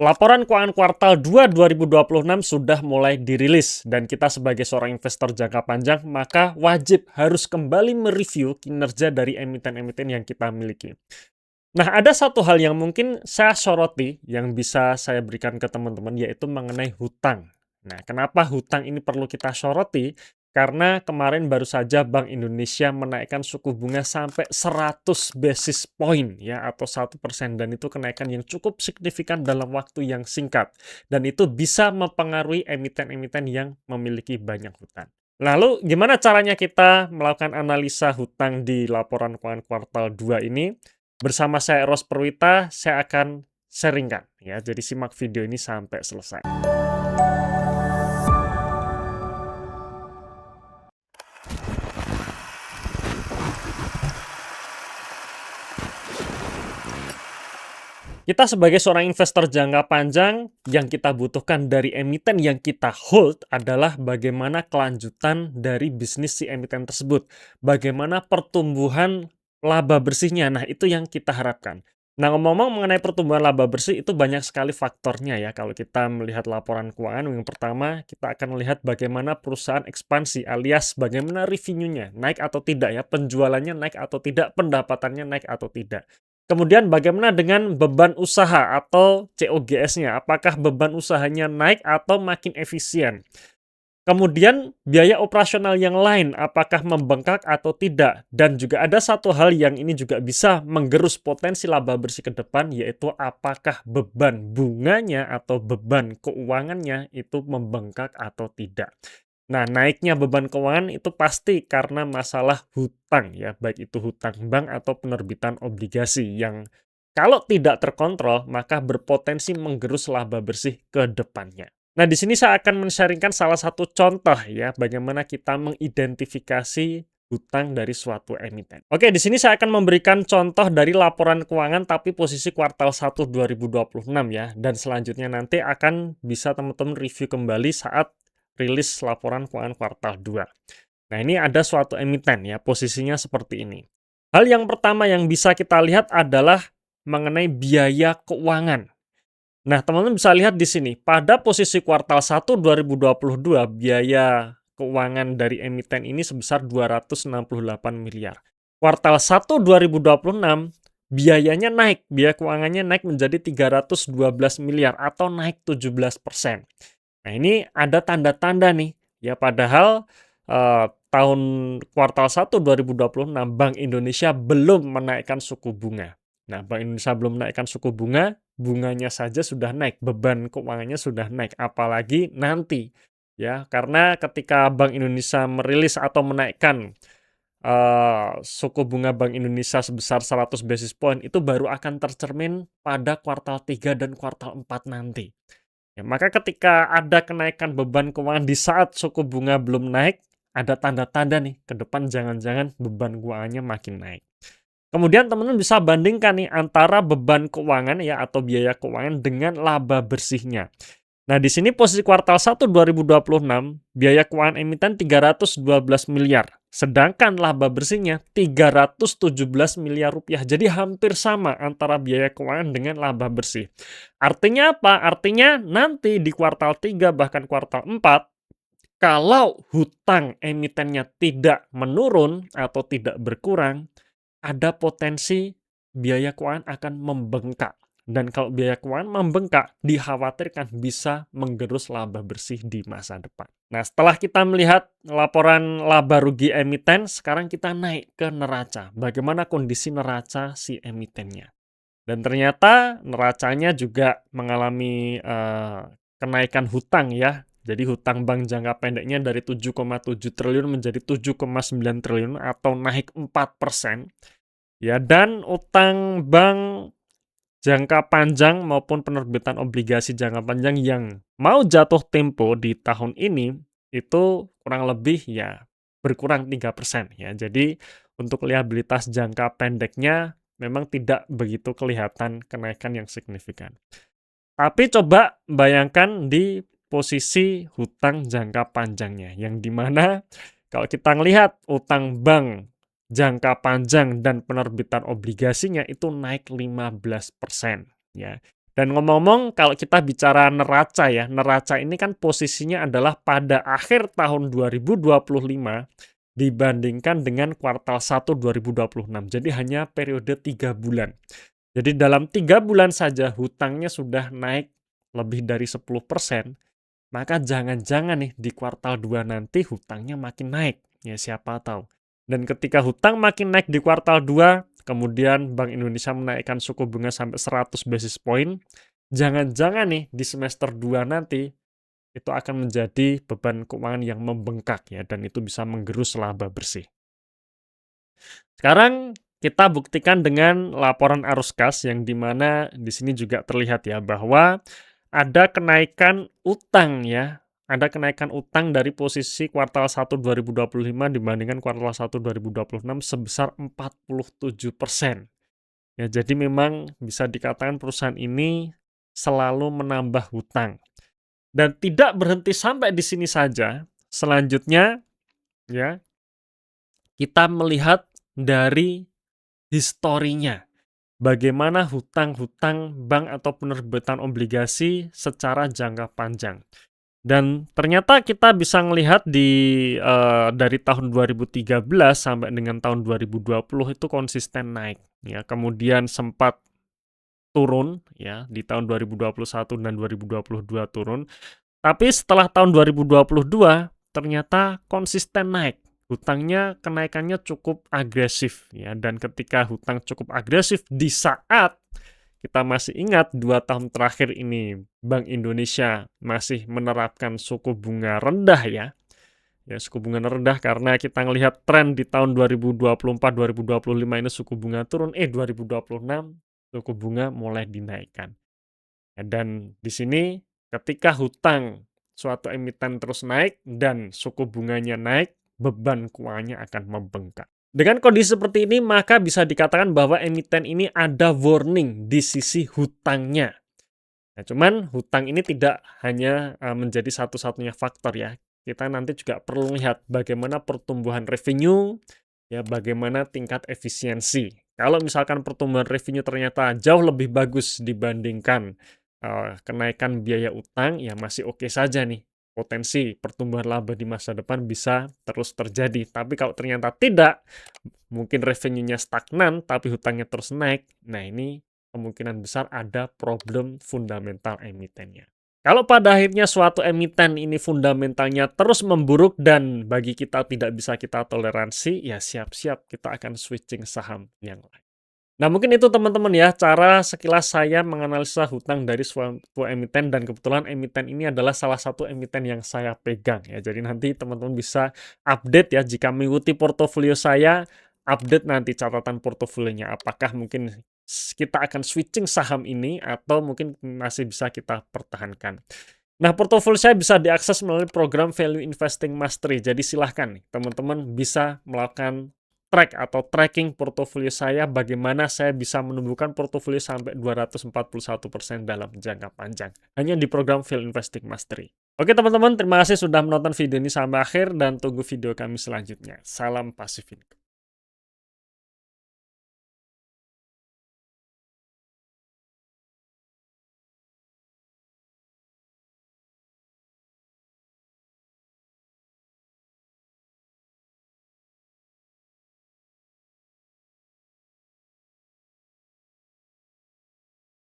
Laporan keuangan kuartal 2 2026 sudah mulai dirilis dan kita sebagai seorang investor jangka panjang maka wajib harus kembali mereview kinerja dari emiten-emiten yang kita miliki. Nah, ada satu hal yang mungkin saya soroti yang bisa saya berikan ke teman-teman yaitu mengenai hutang. Nah, kenapa hutang ini perlu kita soroti? Karena kemarin baru saja Bank Indonesia menaikkan suku bunga sampai 100 basis point ya atau 1% dan itu kenaikan yang cukup signifikan dalam waktu yang singkat. Dan itu bisa mempengaruhi emiten-emiten yang memiliki banyak hutang. Lalu gimana caranya kita melakukan analisa hutang di laporan keuangan kuartal 2 ini? Bersama saya Eros Perwita, saya akan sharingkan ya. Jadi simak video ini sampai selesai. Kita sebagai seorang investor jangka panjang, yang kita butuhkan dari emiten yang kita hold adalah bagaimana kelanjutan dari bisnis si emiten tersebut. Bagaimana pertumbuhan laba bersihnya. Nah, itu yang kita harapkan. Nah, ngomong-ngomong mengenai pertumbuhan laba bersih, itu banyak sekali faktornya ya. Kalau kita melihat laporan keuangan, yang pertama kita akan melihat bagaimana perusahaan ekspansi alias bagaimana revenue-nya, naik atau tidak ya, penjualannya naik atau tidak, pendapatannya naik atau tidak. Kemudian bagaimana dengan beban usaha atau COGS-nya? Apakah beban usahanya naik atau makin efisien? Kemudian biaya operasional yang lain, apakah membengkak atau tidak? Dan juga ada satu hal yang ini juga bisa menggerus potensi laba bersih ke depan, yaitu apakah beban bunganya atau beban keuangannya itu membengkak atau tidak. Nah, naiknya beban keuangan itu pasti karena masalah hutang ya, baik itu hutang bank atau penerbitan obligasi yang kalau tidak terkontrol maka berpotensi menggerus laba bersih ke depannya. Nah, di sini saya akan men-sharingkan salah satu contoh ya, bagaimana kita mengidentifikasi hutang dari suatu emiten. Oke, di sini saya akan memberikan contoh dari laporan keuangan tapi posisi kuartal 1 2026 ya, dan selanjutnya nanti akan bisa teman-teman review kembali saat rilis laporan keuangan kuartal 2. Nah, ini ada suatu emiten ya, posisinya seperti ini. Hal yang pertama yang bisa kita lihat adalah mengenai biaya keuangan. Nah, teman-teman bisa lihat di sini, pada posisi kuartal 1 2022, biaya keuangan dari emiten ini sebesar 268 miliar. Kuartal 1 2026, biayanya naik, biaya keuangannya naik menjadi 312 miliar atau naik 17%. Nah, ini ada tanda-tanda nih, ya padahal tahun kuartal 1 2026 Bank Indonesia belum menaikkan suku bunga. Nah, Bank Indonesia belum menaikkan suku bunga, bunganya saja sudah naik, beban keuangannya sudah naik, apalagi nanti. Ya, karena ketika Bank Indonesia merilis atau menaikkan suku bunga Bank Indonesia sebesar 100 basis point itu baru akan tercermin pada kuartal 3 dan kuartal 4 nanti. Ya, maka ketika ada kenaikan beban keuangan di saat suku bunga belum naik, ada tanda-tanda nih, ke depan jangan-jangan beban keuangannya makin naik. Kemudian teman-teman bisa bandingkan nih antara beban keuangan ya atau biaya keuangan dengan laba bersihnya. Nah, di sini posisi kuartal 1 2026, biaya keuangan emiten 312 miliar. Sedangkan laba bersihnya 317 miliar rupiah. Jadi hampir sama antara biaya keuangan dengan laba bersih. Artinya apa? Artinya nanti di kuartal 3 bahkan kuartal 4, kalau hutang emitennya tidak menurun atau tidak berkurang, ada potensi biaya keuangan akan membengkak. Dan kalau biaya keuangan membengkak, dikhawatirkan bisa menggerus laba bersih di masa depan. Nah, setelah kita melihat laporan laba rugi emiten, sekarang kita naik ke neraca. Bagaimana kondisi neraca si emitennya. Dan ternyata neracanya juga mengalami kenaikan hutang ya. Jadi hutang bank jangka pendeknya dari 7,7 triliun menjadi 7,9 triliun atau naik 4%. Ya, dan utang bank jangka panjang maupun penerbitan obligasi jangka panjang yang mau jatuh tempo di tahun ini itu kurang lebih ya berkurang 3% ya. Jadi untuk liabilitas jangka pendeknya memang tidak begitu kelihatan kenaikan yang signifikan. Tapi coba bayangkan di posisi hutang jangka panjangnya yang dimana kalau kita ngelihat utang bank jangka panjang dan penerbitan obligasinya itu naik 15% ya. Dan ngomong-ngomong, kalau kita bicara neraca ya, neraca ini kan posisinya adalah pada akhir tahun 2025 dibandingkan dengan kuartal 1 2026. Jadi hanya periode 3 bulan. Jadi dalam 3 bulan saja hutangnya sudah naik lebih dari 10%, maka jangan-jangan nih di kuartal 2 nanti hutangnya makin naik. Ya siapa tahu. Dan ketika hutang makin naik di kuartal 2, kemudian Bank Indonesia menaikkan suku bunga sampai 100 basis point, jangan-jangan nih di semester 2 nanti itu akan menjadi beban keuangan yang membengkak ya, dan itu bisa menggerus laba bersih. Sekarang kita buktikan dengan laporan arus kas yang dimana di sini juga terlihat ya bahwa ada kenaikan utang ya. Ada kenaikan utang dari posisi kuartal 1 2025 dibandingkan kuartal 1 2026 sebesar 47%. Ya, jadi memang bisa dikatakan perusahaan ini selalu menambah hutang. Dan tidak berhenti sampai di sini saja. Selanjutnya ya, kita melihat dari historinya. Bagaimana hutang-hutang bank atau penerbitan obligasi secara jangka panjang. Dan ternyata kita bisa melihat dari tahun 2013 sampai dengan tahun 2020 itu konsisten naik ya. Kemudian sempat turun ya di tahun 2021 dan 2022 turun. Tapi setelah tahun 2022 ternyata konsisten naik. Hutangnya kenaikannya cukup agresif ya, dan ketika hutang cukup agresif di saat kita masih ingat 2 tahun terakhir ini Bank Indonesia masih menerapkan suku bunga rendah ya. Ya, suku bunga rendah karena kita ngelihat tren di tahun 2024-2025 ini suku bunga turun, 2026 suku bunga mulai dinaikkan. Ya, dan di sini ketika hutang suatu emiten terus naik dan suku bunganya naik, beban keuangannya akan membengkak. Dengan kondisi seperti ini, maka bisa dikatakan bahwa emiten ini ada warning di sisi hutangnya. Nah, cuman hutang ini tidak hanya menjadi satu-satunya faktor ya. Kita nanti juga perlu lihat bagaimana pertumbuhan revenue, ya bagaimana tingkat efisiensi. Kalau misalkan pertumbuhan revenue ternyata jauh lebih bagus dibandingkan kenaikan biaya utang, ya masih oke saja nih. Potensi pertumbuhan laba di masa depan bisa terus terjadi. Tapi kalau ternyata tidak, mungkin revenue-nya stagnan, tapi hutangnya terus naik, nah ini kemungkinan besar ada problem fundamental emitennya. Kalau pada akhirnya suatu emiten ini fundamentalnya terus memburuk dan bagi kita tidak bisa kita toleransi, ya siap-siap kita akan switching saham yang lain. Nah, mungkin itu teman-teman ya, cara sekilas saya menganalisa hutang dari suatu emiten, dan kebetulan emiten ini adalah salah satu emiten yang saya pegang ya. Jadi nanti teman-teman bisa update ya, jika mengikuti portofolio saya, update nanti catatan portofolionya. Apakah mungkin kita akan switching saham ini atau mungkin masih bisa kita pertahankan. Nah, portofolio saya bisa diakses melalui program Value Investing Mastery. Jadi silahkan nih, teman-teman bisa melakukan track atau tracking portofolio saya, bagaimana saya bisa menumbuhkan portofolio sampai 241% dalam jangka panjang. Hanya di program Value Investing Mastery. Oke teman-teman, terima kasih sudah menonton video ini sampai akhir dan tunggu video kami selanjutnya. Salam Pasif Income.